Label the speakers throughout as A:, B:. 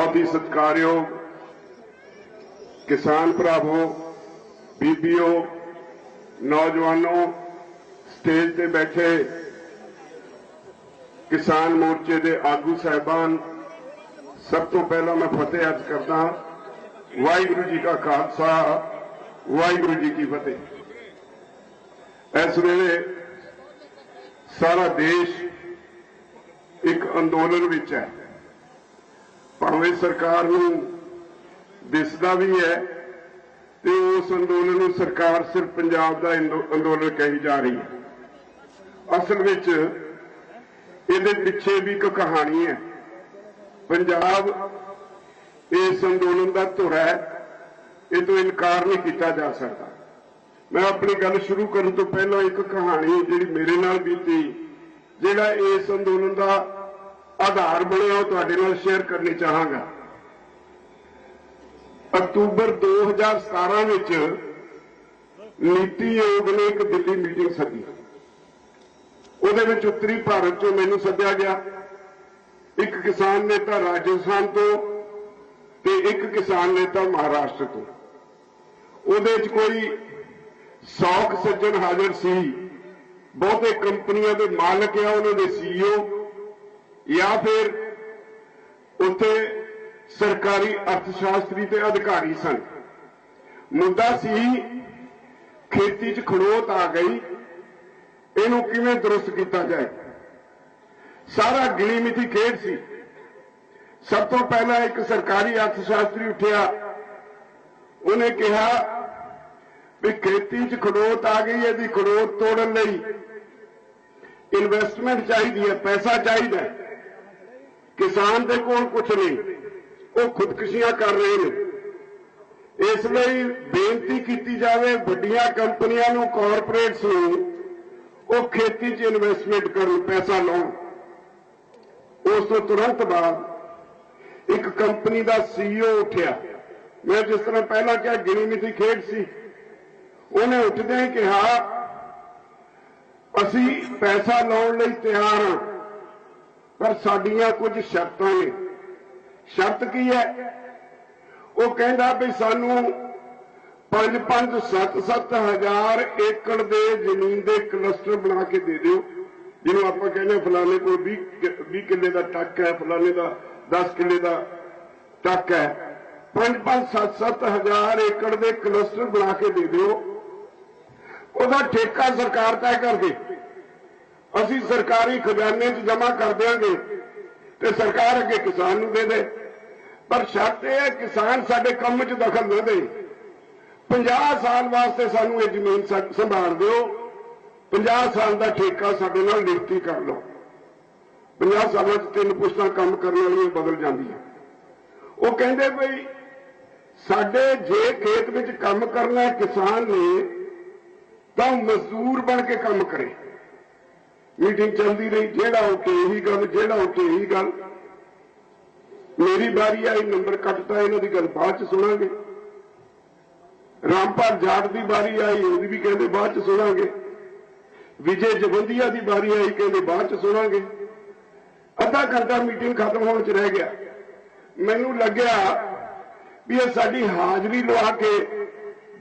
A: बहुत ही सत्कारयोग किसान भरावो, बीबीओ, नौजवानों, स्टेज ते बैठे किसान मोर्चे के आगू साहिबान, सब तो पहला मैं फतेह अर्ज करदा। वाहिगुरू जी का खालसा, वाहिगुरू जी की फतेह। इस वेले सारा देश एक अंदोलन विच है। भावें सरकार नूं दिसदा भी है ते उस अंदोलन नूं सरकार सिर्फ पंजाब दा अंदोलन कही जा रही है। असल विच इहदे पिछे भी एक कहानी है। पंजाब इस अंदोलन का धुर है, ये तो इनकार नहीं किया जा सकता। मैं अपनी गल शुरू करने तो पहले एक कहानी जी मेरे नाल बीती, जिहड़ा इस अंदोलन का आधार बनिया तुहाडे नाल शेयर करनी चाहांगा। अक्तूबर 2017 विच नीति आयोग ने एक दिल्ली मीटिंग सदी। उहदे विच उत्तरी भारत चों मैनूं सद्दिया गया, एक किसान नेता राजस्थान तो ते एक किसान नेता महाराष्ट्र तो। उहदे विच कोई 100 सज्जन हाजिर सी। बहुते कंपनियों के मालक या उन्होंने सीईओ या फिर उत्थे सरकारी अर्थशास्त्री ते अधिकारी सन। मुद्दा सी खेती च खड़ोत आ गई, इहनूं किवें दुरुस्त किया जाए। सारा गिणी मिथी खेड सी। सब तो पहला एक सरकारी अर्थशास्त्री उठिया, उन्हें कहा भी खेती च खड़ोत आ गई है, इहदी खड़ोत तोड़न लई इन्वेस्टमेंट चाहिए, पैसा चाहिए। किसान दे कोल कुछ नहीं, वो खुदकुशियां कर रहे हैं। इसलिए बेनती की जाए वड्डियां कंपनियां नूं, कॉरपोरेट्स नूं, वो खेती च इन्वेस्टमेंट करन, पैसा लाउण। उस तो तुरंत बाद एक कंपनी का सीईओ उठिया। मैं जिस तरह पहला क्या गिणी मिथी खेड सी, उन्हें उठदे ही कहा असी पैसा लाउण लई तैयार हां, पर साडियां कुछ शर्तां ने। शर्त की है? वो कहंदा भी सानू 5-5, 7-7 हजार एकड़ दे जमीन दे क्लस्टर बना के दे दिओ, जिन्हों आप कहने फलाने को 20 किले का टक है, फलाने का 10 किले का टक है। 5-5, 7-7 हजार एकड़ दे क्लस्टर बना के दे दिओ, उहदा ठेका सरकार तय कर दे, असी सरकारी खजाने च जमा कर देंगे ते सरकार अगे किसान नूं दे दे। पर शर्त यह है किसान साडे काम च दखल न दे। 50 साल वास्ते सानू ये जमीन संभाल दिओ, 50 साल का ठेका साडे नाल लिखती कर लो। 50 सालों 3 पुश्तां काम करने वाली बदल जाती है। वो कहते भाई साडे जे खेत में काम करना है किसान ने, तो मजदूर बन के काम करे। मीटिंग चलती रही, जेड़ा उठे यही गल, जेड़ा उठे यही गल। मेरी बारी आई, नंबर कटता, इन्हों की गल बाद च सुनांगे। रामपाल जाट की बारी आई, वो भी कहते बाद च सुनांगे। विजय जबंदिया की बारी आई, कहते बाद च सुनांगे। अद्धा घंटा मीटिंग खत्म होने च रह गया। मैनू लग्या भी ये साडी हाजरी लवा के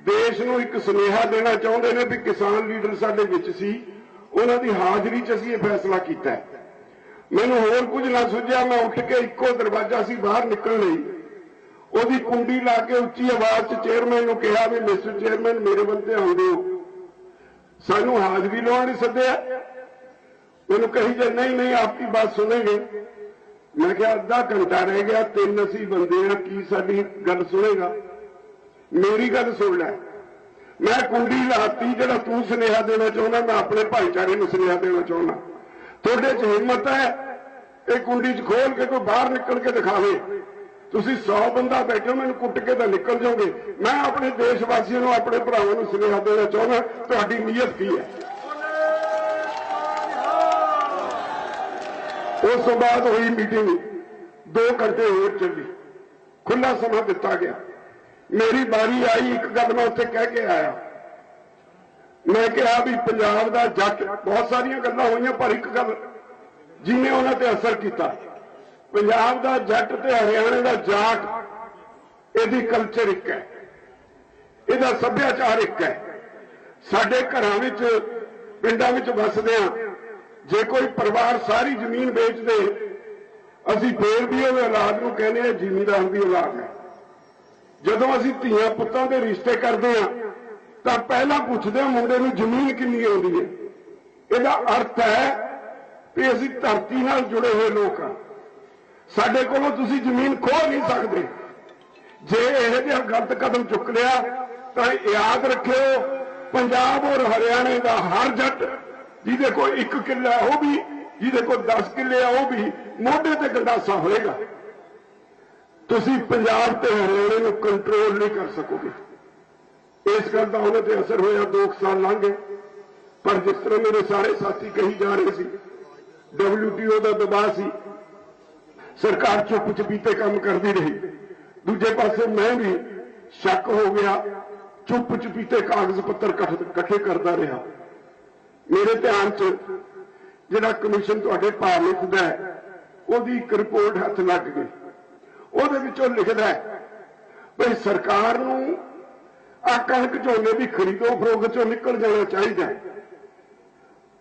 A: देश नूं एक सुनेहा देना चाहते हैं भी किसान लीडर साडे विच सी, उन्हां दी हाजरी च असीं ये फैसला कीता है। मैनू होर कुछ ना सुझिया, मैं उठ के इक्को दरवाजा सी बाहर निकल लई, ओदी कुंडी ला के उच्ची आवाज च चेयरमैन नूं कहा भी मिस्टर चेयरमैन मेरे वल ध्यान दिओ, सानू हाजरी लवाउण सद्दिआ। मैनू कही जे नहीं आपकी बात सुनेंगे। मैं क्या अद्धा घंटा रह गया, 3 असी बंदे हैं, की साडी गल सुनेगा? मेरी गल सुन लै। मैं कुंडी लाती, जिहड़ा तू सुनेहा देना चाहुंदा, मैं अपने भाईचारे नूं सुनेहा देना चाहुंदा। तुहाडे च हिम्मत है ये कुंडी च खोल के कोई बाहर निकल के दिखावे? तुसीं 100 बंदा बैठो, मैनूं कुट के तो निकल जाओगे। मैं अपने देशवासियों नूं, अपने भरावां नूं सुनेहा देना चाहुंदा, तुहाडी नीयत की है? उस तो बाद हुई मीटिंग, 2 घंटे होर चली, खुला समा दिता गया। मेरी बारी आई, एक गल मैं उत्थे कह के आया। मैं कहा भी पंजाब का जट, बहुत सारिया गल्लां होईयां, पर एक गल जिन्हें उन्होंने असर किया, पंजाब दा जट ते हरियाणे दा जाट, इहदी कल्चर एक है, इहदा सभ्याचार एक है। साडे घरां विच पिंडां विच वसदिआं जे कोई परिवार सारी जमीन बेच दे, असीं फिर भी उहदे औलाद नूं कहने आ जिमीदार दी औलाद है। जदों असीं धीआं पुत्तां दे रिश्ते करदे आ तां पहलां पुछदे आ मुंडे नूं जमीन किन्नी आउंदी है। इहदा अर्थ है कि असीं धरती नाल जुड़े हुए लोग आ, साडे कोलों तुसीं जमीन खोह नहीं सकदे। जे इहो जिहा गलत कदम चुक लिया तां याद रखिओ, पंजाब और हरियाणे का हर जट जिहदे कोल 1 किला वह भी, जिहदे कोल 10 किले आ वह भी मोढे ते गंडासा होएगा। तुसीं पंजाब ते हरियाणे नूं कंट्रोल नहीं कर सकोगे। इस गल दा उन्हां ते असर होया, 2 साल लंघ गए, पर जिस तरह मेरे सारे साथी कही जा रहे सी, WTO का दबाव सी, सरकार चुप चपीते काम करती रही। दूजे पासे मैं भी शक हो गया, चुप चपीते कागज पत्तर इकट्ठे करता रहा। मेरे ध्यान च जिहड़ा कमीशन तुहाडे पार्लियामेंट दा है, उहदी एक रिपोर्ट हथ लग गई। उहदे विचों लिखदा है भाई सरकार नूं आ कणक झोने की खरीदो फरोख्त चों निकल जाना चाहिए।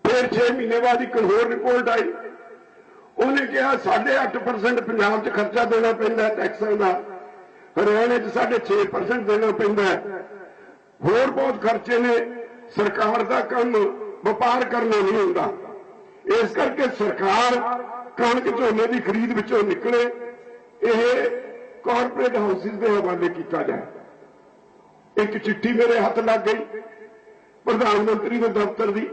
A: फिर 6 महीने बाद एक होर रिपोर्ट आई, उन्हें कहा 8.5% पंजाब च खर्चा देना पैंदा है टैक्सां का, हरियाणे च 6.5% देना पैंदा है, होर बहुत खर्चे ने, सरकार का काम व्यापार करना नहीं होंदा। इस करके सरकार कणक झोने की खरीद विचों निकले, यह कॉरपोरेट हाउसिस के हवाले किया जाए। एक चिट्ठी मेरे हाथ लग गई प्रधानमंत्री के दफ्तर की,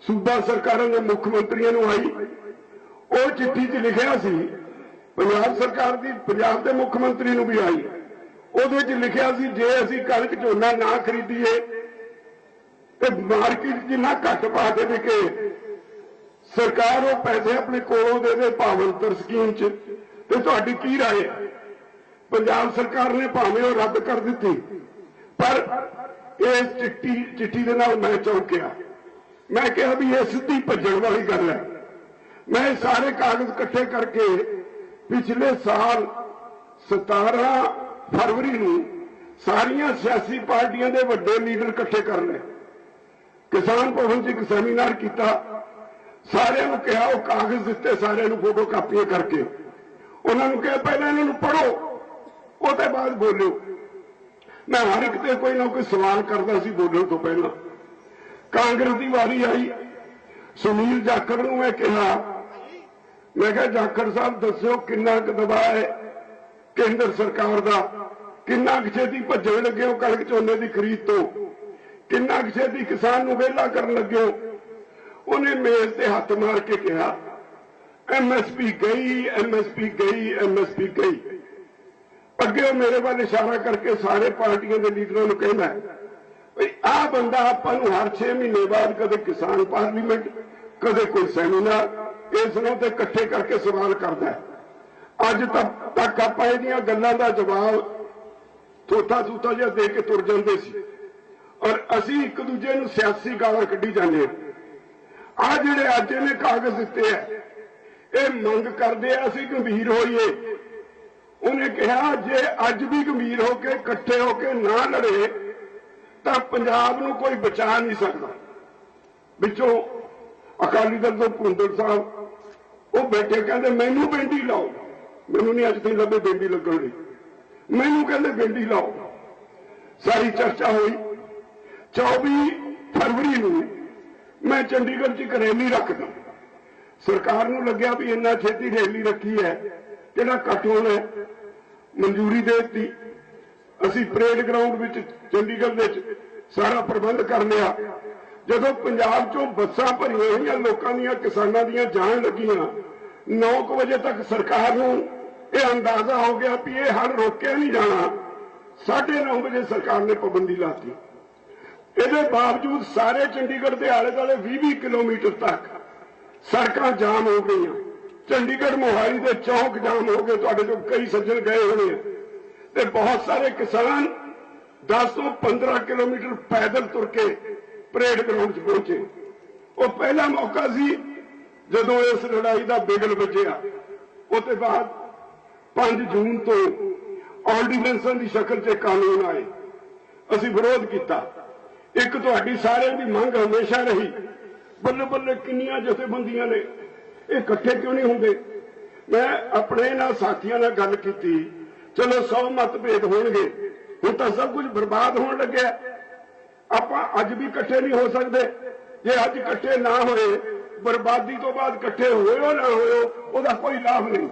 A: सूबा सरकारों के मुख्य मंत्रियों को आई। वो चिट्ठी च लिखिया सी, पंजाब सरकार की पंजाब के मुख्य मंत्री को भी आई। उहदे च लिखिया सी जे असीं कणक झोना ना खरीदीए तो मार्केट जिन्ना घट पा दे के सरकार वो पैसे अपने कोलों दे दे भावंतर स्कीम च, ते तुहाडी की राय है? पंजाब सरकार ने भावें वो रद्द कर दी, पर इस चिट्ठी दे नाल मैं चौंकिया। मैं कहा भी ये सीधी भज्जण वाली गल है। मैं सारे कागज इकट्ठे करके पिछले साल 17 फरवरी को सारिया सियासी पार्टियों के वड्डे लीडर इकट्ठे कर ले, किसान भवन से एक सैमीनार किया, सारे कहा वो कागज दिते, सारे फोटो कापियां करके उन्होंने कहा पहले इन्हों पढ़ो उसके बाद बोलो। मैं हर एक ते कोई ना कोई सवाल करता सी बोलने तो पहला। कांग्रेस की वारी आई, सुनील जाखड़ नूं मैं कहा, मैं कहा जाखड़ साहब दस्यो किन्ना दबाव है केंद्र सरकार का, किन्ना छेती भज्जण लगे हो कणक झोने की खरीद तो, किन्ना छेती किसान नूं वेला करन लगे हो। उन्हें मेज से हाथ मार के कहा MSP गई, MSP गई, MSP गई। अगे मेरे वाल इशारा करके सारे पार्टियों के लीडरों को कहना है भाई आ बंदा आपां हर 6 महीने बाद कदे किसान पार्लीमेंट, कदे कोई सैमीनार इस ते इकट्ठे करके सवाल करता है। अज तक आप गल्लां दा जवाब थोथा थूथा जिहा दे के तुर जांदे सी और असीं एक दूजे नूं सियासी गालां कड्ढी जांदे। आ जिहड़े अज इहने कागज दिते है, ये मंग करदे असीं गंभीर होईए। उन्हें कहा जे अज भी गंभीर होके इकट्ठे होके ना लड़े तो पंजाब नूं कोई बचा नहीं सकता। विचों अकाली दल तो भुंदड़ साहब वो बैठे कहते मैनू बेंडी लाओ, मैनू नहीं अज तक लभे बेंडी लगन दी, मैनू कहते बेंडी लाओ। सारी चर्चा हुई। 24 फरवरी को मैं चंडीगढ़ च एक रैली रखदा, सरकार नूं लग्या भी इन्ना छेती रैली रखी है जिहड़ा घट होना है, मंजूरी दे दी। असीं परेड ग्राउंड विच चंडीगढ़ दे सारा प्रबंध कर लिया। जदों पंजाब चों बसां भरियां होईयां लोकां दीयां किसानां दीयां जाण लगियां, 9 बजे तक सरकार नूं यह अंदाजा हो गया भी ये हल रोकिया नहीं जाना। 9:30 बजे सरकार ने पाबंदी लाती। इसके बावजूद सारे चंडीगढ़ के आले दुआले 20 किलोमीटर तक सड़कां जाम हो गई। चंडीगढ़ मोहाली के चौक जाम हो गए, तुहाडे चों कई सज्जन गए होने, ते बहुत सारे किसान 10 ਤੋਂ 15 किलोमीटर पैदल तुर के परेड ग्राउंड पहुंचे। वो पहला मौका सी जदों इस लड़ाई का बिगल बजिया। उसके बाद 5 जून तो ऑर्ਡੀਨੈਂਸਾਂ की शक्ल च कानून आए, असी विरोध किया। एक तुहाडी सारिਆਂ की मंग हमेशा रही, बल्ले बल्ले किन्नियां जथेबंदियां ने ये इकट्ठे क्यों नहीं होंगे। मैं अपने इन्हां साथियों नाल गल कीती, चलो 100 मतभेद होणगे, हुण तां सब कुछ बर्बाद होण लग्या, आपां अज भी इकट्ठे नहीं हो सकते। जे अज इकट्ठे ना होए, बर्बादी तो बाद इकट्ठे होयो ना होयो, उहदा कोई लाभ नहीं।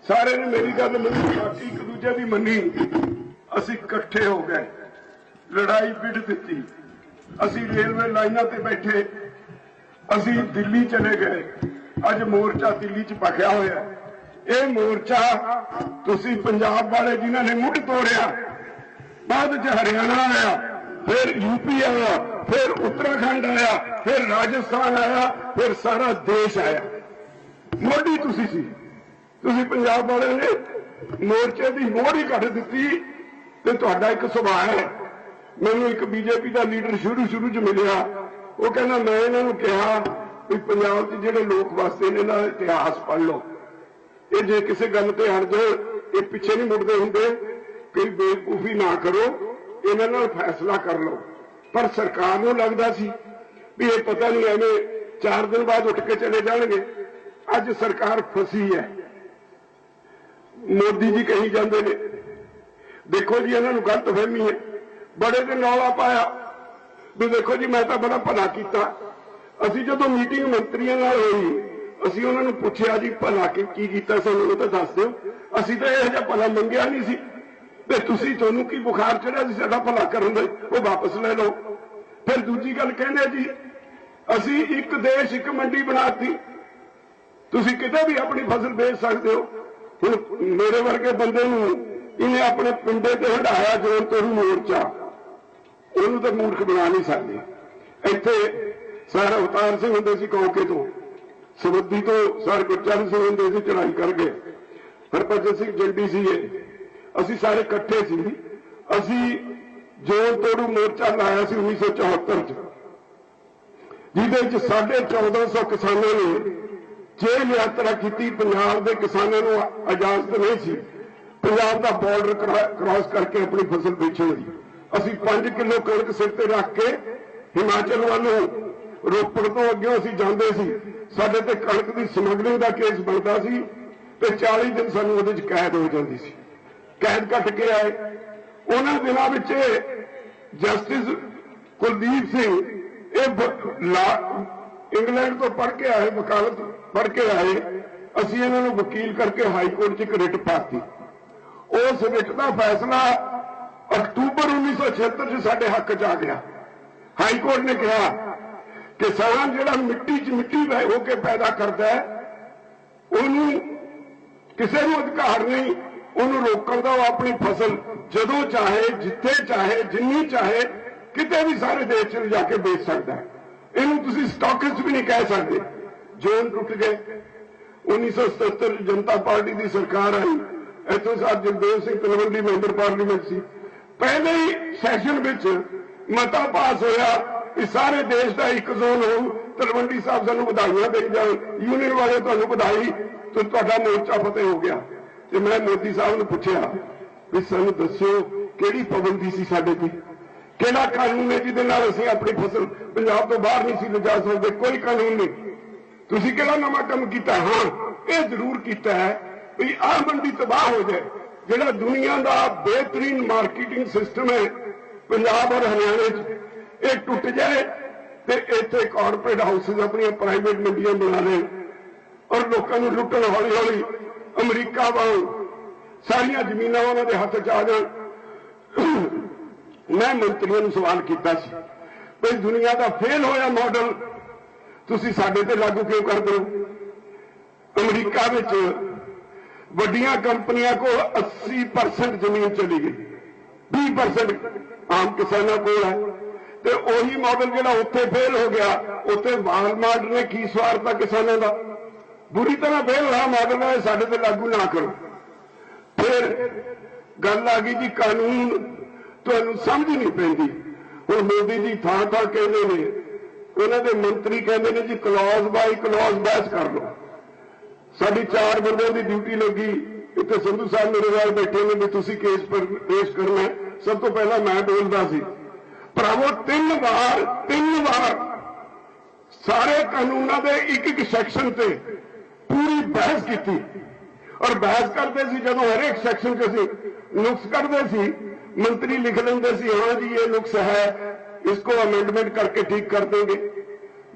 A: सारे ने मेरी गल मनी, बाकी एक दूजे की मनी, असी इकट्ठे हो गए, लड़ाई भिड़ दी, असी रेलवे लाइनों ते बैठे, असी दिल्ली चले गए। अज मोर्चा दिल्ली च भखिया होया। ये मोर्चा तुसी पंजाब वाले जिन्हों ने मुड़ तोड़िया, बाद च हरियाणा आया, फिर यूपी आया, फिर उत्तराखंड आया, फिर राजस्थान आया, फिर सारा देश आया। मोदी तुसी सी, तुसी पंजाब वाले ने मोर्चे की मोड़ ही कट दी। ते तुहाडा एक सुभाव है। मैनूं एक बीजेपी का लीडर शुरू च मिलिया, वो कहना मैं इन्होंने कहा भी पंजाब के जिहड़े लोग वसते ने इन्हां दा इतिहास पढ़ लो, ये जे किसी गल ते हट जाओ ये पिछे नहीं मुड़ते होंगे, कोई बेवकूफी ना करो, इन्हां नाल फैसला कर लो। पर सरकार नूं लगदा सी भी ये पता नहीं एवें 4 दिन बाद उठ के चले जाणगे। अज सरकार फसी है। मोदी जी कही जाते हैं, देखो जी इन्होंने गलत फहमी है, बड़े दिन रौला पाया भी देखो जी मैं तो बड़ा भला किया। असी जो मीटिंग मंत्रियों नाल हुई, असी उन्होंने पूछा जी भला की कीता, सानूं तो दस दो, असी तो यह भला मंगिया नहीं सी, ते तुसीं तुहानूं की बुखार चढ़िया सी साडा भला करन दे, वो वापस ले लो। फिर दूजी गल कहंदे जी असी एक देश एक मंडी बनाती, तुसीं किते भी अपनी फसल बेच सकते हो। हुण मेरे वर्गे बंदे नूं इन्हें अपने पिंडे ते हटाया जोन तो मोर्चा, उन्होंने तो मूर्ख बना नहीं सकते। इत्थे सर अवतार सिंह होंदे सी कौके तो, सबद्दी तो सर गुरचरण सिंह होंदे सी चढ़ाई कर गए, हरभजन सिंह जंडी सी, असी सारे इकट्ठे सी। असी जोन तोड़ू मोर्चा लाया सी 1974 च, जिहदे च 1450 किसानों ने जेल यात्रा की। पंजाब के किसानों को इजाजत नहीं सी पंजाब का बॉर्डर क्रॉस करके अपनी फसल बेचने की। असी 5 किलो कणक सिर ते रख के हिमाचल वालों रोपड़ तो अगे असी जाते सी, साडे ते कणक की समगलिंग का केस बनता सी ते 40 दिन सानूं उहदे च कैद हो जाती सी। कैद कट के आए उन्हां दिनां विच जस्टिस कुलदीप सिंह इंग्लैंड तो पढ़ के आए, वकालत पढ़ के आए, असी इन्होंने वकील करके हाई कोर्ट च एक रिट पाती। उस रिट का फैसला अक्तूबर 1976 च साडे हक च आ गया। हाई कोर्ट ने कहा किसान जिहड़ा मिट्टी च मिट्टी होके पैदा करता है, उन्होंने किसी को अधिकार नहीं उन्होंने रोकण दा, वो अपनी फसल जदों चाहे जिथे चाहे जिन्नी चाहे किते भी सारे देश च जाके बेच सकता है। इन्हू तुसीं स्टॉकिस्ट भी नहीं कह सकते। जोन टुट गए। 1977 जनता पार्टी की सरकार आई, इतों साहब जगदेव सिंह तलवंडी मैंबर पार्लीमेंट सी, पहले ही सैशन विच मता पास होया कि सारे देश का एक जोन हो। तलवंडी साहब सानूं बधाइयां दे जाण, यूनियन वाले तुहानूं बधाई, तो तुहाडा मोर्चा फतेह हो गया। ते मैं मोदी साहब नूं पुछया भी सानूं दस्सो किहड़ी पाबंदी सी साडे ते, किहड़ा कानून है जिहदे नाल असीं अपनी फसल पंजाब तो बाहर नहीं सी लिजा सकदे। कोई कानून नहीं। तुसीं किहड़ा नवां काम कीता? हाँ, ये जरूर कीता है भी आह मंडी तबाह हो जाए। जिहड़ा दुनिया का बेहतरीन मार्केटिंग सिस्टम है पंजाब और हरियाणे च, ये टुट जाए तो इत्थे कॉरपोरेट हाउसिस अपनी प्राइवेट मंडियां बना लें और लोगों को लुटन हौली हौली अमरीका वांग सारिया जमीनां उन्हां दे हत्थ च आ जाण। मैं मंत्रियों को सवाल किया भाई दुनिया का फेल होया मॉडल तुसी साडे ते लागू क्यों कर दो? अमरीका विच वड्डियां कंपनियां को 80% जमीन चली गई, 20% आम किसानों को है। तो वही मॉडल जिहड़ा उत्थे फेल हो गया, उत्थे वालमार्ट ने की स्वार्थ किसानों का, बुरी तरह फेल रहा मॉडल है, साडे ते लागू ना करो। फिर गल आ गई जी कानून तुहानूं समझ नहीं पैंदी। हुण मोदी जी थां थां कहंदे ने, उन्हां दे मंत्री कहंदे ने जी क्लॉज बाय क्लॉज बहस कर लो। साड़ी 4 बंदों की ड्यूटी लगी। इतने संधू साहब मेरे नाल बैठे ने भी तुसी केस पर पेश करना है। सब तो पहला मैं बोलता सी भरावो 3 बार सारे कानूनों के एक सैक्शन से पूरी बहस की और बहस करते सी। जदों हर एक सैक्शन च असीं नुक्स करते सी, मंत्री लिख लेंगे सी हाँ जी ये नुक्स है, इसको अमेंडमेंट करके ठीक कर देंगे।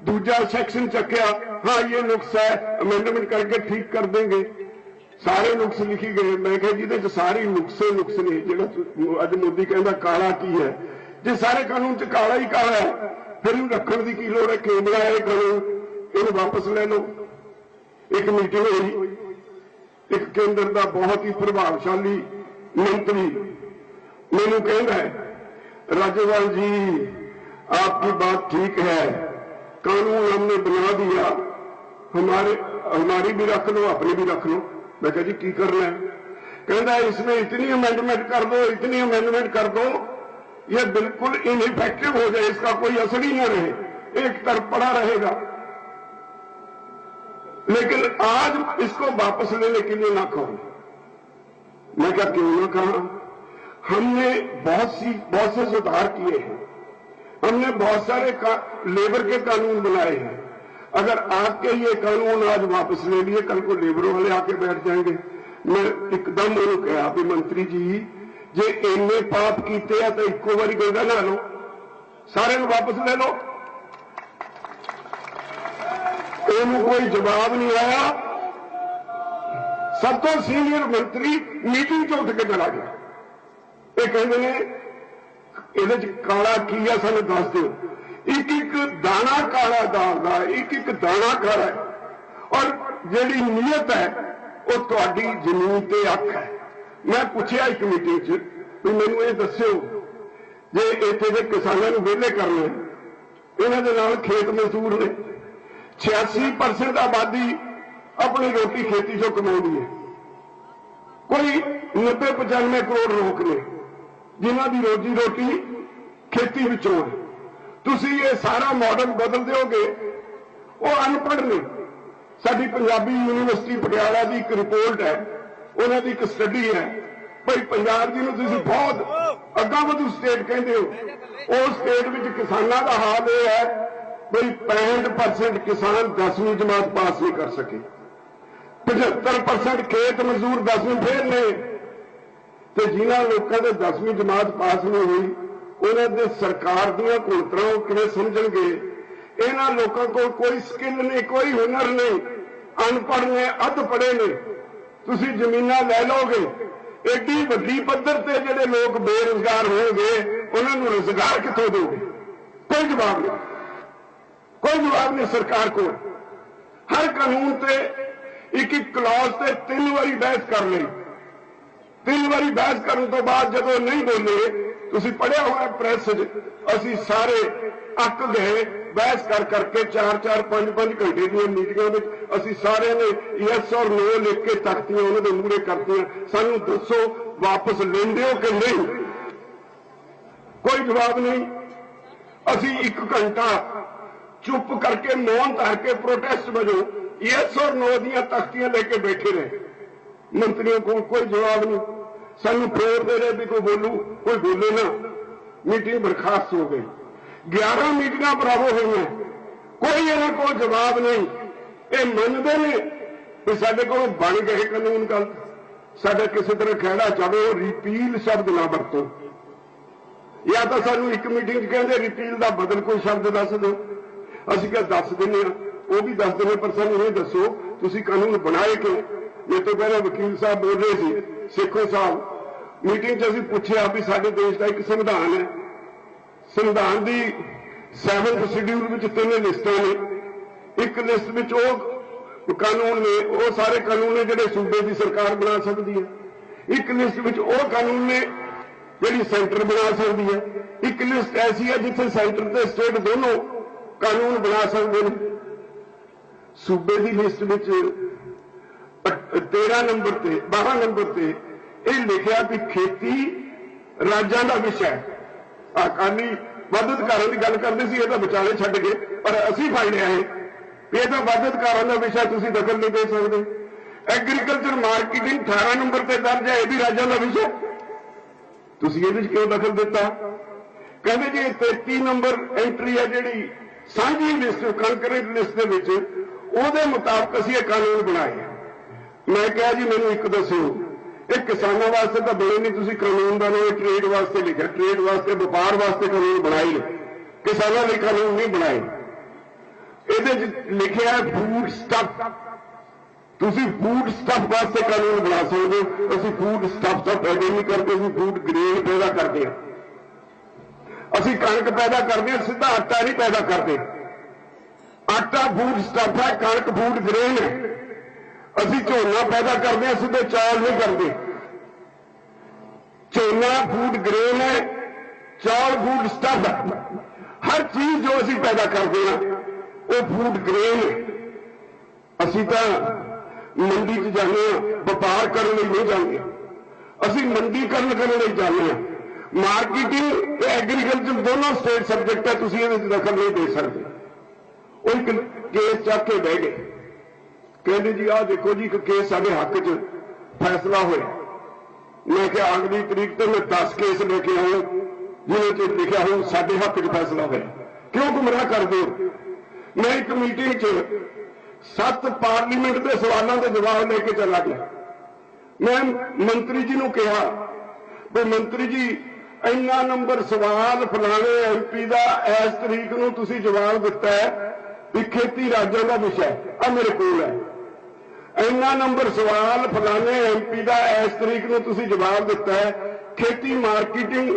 A: दूजा सैक्शन चक्या, हाँ ये नुक्स है, अमेंडमेंट करके ठीक कर देंगे। सारे नुक्स लिखी गए। मैं कहा जिहदे सारी नुक्से नुक्स ने, जिहड़ा अज मोदी कहता काला की है, जे सारे कानून च काला ही काला है फिर इहनूं रखण दी की लोड़ है? क्यों बनाया कानून? इहनूं वापस ले लो। एक मीटिंग हुई, एक केंद्र का बहुत ही प्रभावशाली मंत्री मैनूं कहता है राज्यपाल जी आपकी बात ठीक है, कानून हमने बना दिया, हमारी भी रख लो अपनी भी रख लो। मैं कहा जी की करना है? कहता है इसमें इतनी अमेंडमेंट कर दो, इतनी अमेंडमेंट कर दो ये बिल्कुल इनइफेक्टिव हो जाए, इसका कोई असर ही न रहे, एक तरफ पड़ा रहेगा। लेकिन आज इसको वापस लेने के लिए ना कहो। मैं क्या क्यों ना कहा? हमने बहुत से सुधार किए हैं, हमने बहुत सारे लेबर के कानून बनाए हैं। अगर आपके ये कानून आज वापस ले लिए, कल को लेबर वाले आके बैठ जाएंगे। मैं एकदम उन्होंने कहा भी मंत्री जी जे इन्ने पाप किए हैं तो इको बारी गंगा ना लो, सारे वापस ले लो। इन्हों कोई जवाब नहीं आया। सब तो सीनियर मंत्री मीटिंग च उठ के चला गया। ये कहते हैं ये काला की है सानू दस दो। एक एक दाना काला दाल का, एक एक दाना काला है। और जिहड़ी नीयत है वो तुहाडी जमीन ते अख है। मैं पूछा एक मीटिंग च भी मैनूं ये दस्यो जे इत्थे दे किसानां नूं विहले करना है, इन्हां दे नाल खेत मजदूर ने 86% आबादी अपनी रोटी खेती चों कमाउंदी है। कोई 90-95 करोड़ लोग ने जिन्हां दी रोजी रोटी खेती विचों है। तुसी ये सारा मॉडल बदल दोगे, वो अनपढ़ ने। साडी पंजाबी यूनिवर्सिटी पटियाला की एक रिपोर्ट है, उन्हां दी एक स्टडी है भाई पंजाब जी नूं तुसीं बहुत अग्गां वधू स्टेट कहंदे हो। उस स्टेट विच किसानां दा हाल यह है भाई 65% किसान 10वीं जमात पास नहीं कर सके, 75% खेत मजदूर 10वीं फेल ने। तो जिन्होंने लोगों के 10वीं जमात पास नहीं हुई उन्होंने सरकार दियां घुलतरां किवें समझणगे? इन्हां लोगों को कोई स्किल नहीं, कोई हुनर नहीं, अनपढ़ ने, अध पढ़े ने। तुसीं जमीनां लै लोगे, एडी वड्डी पद्धर ते जिहड़े लोग बेरोजगार होंगे उन्होंने रोजगार कित्थों दोगे? कोई जवाब नहीं, कोई जवाब नहीं सरकार को। हर कानून से एक एक क्लॉज से 3 बारी बहस कर ली। 3 बारी बहस करने तो बाद जदों नहीं बोले, तुसीं पढ़िया हुआ प्रेस असीं सारे अक गए बहस कर करके 4-4, 5-5 घंटे दी मीटिंगां में असीं सारे ने यस और नो लिख के तख्तियां उन्होंने मूहरे करतियां। सानूं दसो वापस लेंदे हो कि नहीं? कोई जवाब नहीं। असीं 1 घंटा चुप करके मौन धर के प्रोटेस्ट वजों यस और नो दियां तख्तियां लेके बैठे रहे। मंत्रियों को कोई जवाब नहीं। सानू फेर दे रहे भी कोई बोलू, कोई बोले ना। मीटिंग बर्खास्त हो गई। 11 मीटिंगां बराबर हुई, कोई इन्हां को जवाब नहीं। ये मनते ने कि साडे कोल बन गए कानून, गल साडा किसी तरह खैड़ा चाहे वो रिपील शब्द ना वरतो, या तो सानू एक मीटिंग कहते रिपील का बदल कोई शब्द दस दो। असीं क्या दस दिंदे हां, वो भी दस दिंदे, पर सानू ये दसो तुसीं कानून बनाए क्यों? मेरे तो पहले वकील साहब बोल रहे थे, सेखो साहब मीटिंग असीं पूछा भी साडे देश का एक संविधान है, संविधान की 7th शेड्यूल में 3 लिस्टां ने। एक लिस्ट में वो कानून ने, वो सारे कानून ने जिहड़े सूबे की सरकार बना सकती है। एक लिस्ट में वो कानून ने जिहड़ी सेंटर बना सकती है। एक लिस्ट ऐसी है जिथे सेंटर ते स्टेट दोनों कानून बना सकते हैं। सूबे की लिस्ट में 13 नंबर ते 12 नंबर ते यह लिखा कि खेती राज्यों का विषय है। अकाली वध अधिकारों की गल करते सी, तो विचाले छड्ड गए, पर असीं फड़ लिया है भी यह तो वध अधिकारों का विषय तुसीं दखल नहीं दे सकते। एग्रीकल्चर मार्केटिंग 18 नंबर पर दर्ज है, यह भी राज्यों का विषय। तुसीं इहदे विच क्यों दखल दिता? कहते जी 33 नंबर एंट्री है जिहड़ी सांझी लिस्ट कंकरेंट लिस्ट दे विच, उहदे मुताबिक असीं ये कानून बनाए। मैं कहा जी मैनूं एक दसो, ये किसानों वास्ते तो बने नहीं, तुसीं कानून का नाम ट्रेड वास्ते लिखा, ट्रेड वास्ते व्यापार वास्ते कानून बनाए, किसानों लिए कानून नहीं बनाए। ये लिखा है फूड स्टफ, तुसीं फूड स्टफ वास्ते कानून बना सकते हो। असीं फूड स्टफ तो पैदा नहीं करते, असीं फूड ग्रेन पैदा करते हैं, असीं कणक पैदा करते हैं, सीधा आटा नहीं पैदा करते। आटा फूड स्टफ है, कणक फूड ग्रेन है। असीं झोना पैदा करते हैं, सीधे चौल नहीं करते। झोना फूड ग्रेन है, चौल फूड स्टफ है। हर चीज जो असीं पैदा करते हैं वो फूड ग्रेन है। असीं तां मंडी च जाने, व्यापार करने लिए नहीं जाते, असीं मंडीकरण करने लिए जाते हैं। मार्केटिंग एग्रीकल्चर दोनों स्टेट सब्जेक्ट है, तुसीं इहदे विच दखल नहीं दे सकते। वो एक केस चक के बह गए, कहते जी आ देखो जी एक केस साडे हक च फैसला होया। मैं क्या अगली तरीक तो मैं 10 केस लेके आऊं जिन्हें लिखा हो साडे हक च फैसला होया। क्यों गुमराह कर दो? मैं एक मीटिंग च 7 पार्लीमेंट के सवालों के जवाब लेके चला गया। मैं मंत्री जी को कहा भी मंत्री जी इन्ना नंबर सवाल फलाने MP का इस तरीक नूं तुसीं जवाब दिता है भी खेती राज्यों का विषय आ मेरे कोल है। इन्ना नंबर सवाल फलाने MP का इस तरीक नूं तुसीं जवाब दिता है, खेती मार्केटिंग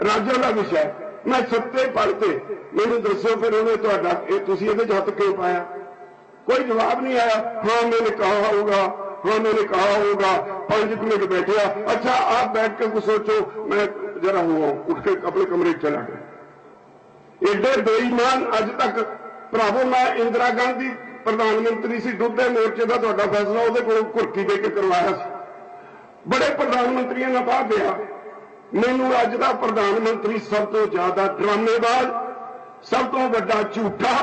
A: राज्यों का विषय। मैं सत्ते पढ़ते, मैनूं दसो फिर उन्हें तुहाडा तुसीं इहदे च हत्थ क्यों पाया? कोई जवाब नहीं आया। हाँ मैंने कहा होगा, हाँ मैंने कहा होगा। 5 मिनट बैठे, अच्छा आप बैठ के कुछ सोचो। मैं जरा हुआ उठ के अपने कमरे चला गया। एडे बेईमान अज तक भरावो, मैं इंदिरा गांधी प्रधानमंत्री सी, दुध दे मोर्चे का तुहाडा फैसला उहदे कोलों घुरकी दे के करवाया सी। बड़े प्रधानमंत्रियों ने बाहर दिया। मैनूं अज दा प्रधानमंत्री सब तो ज्यादा ड्रामेबाज, सब तो वड्डा झूठा,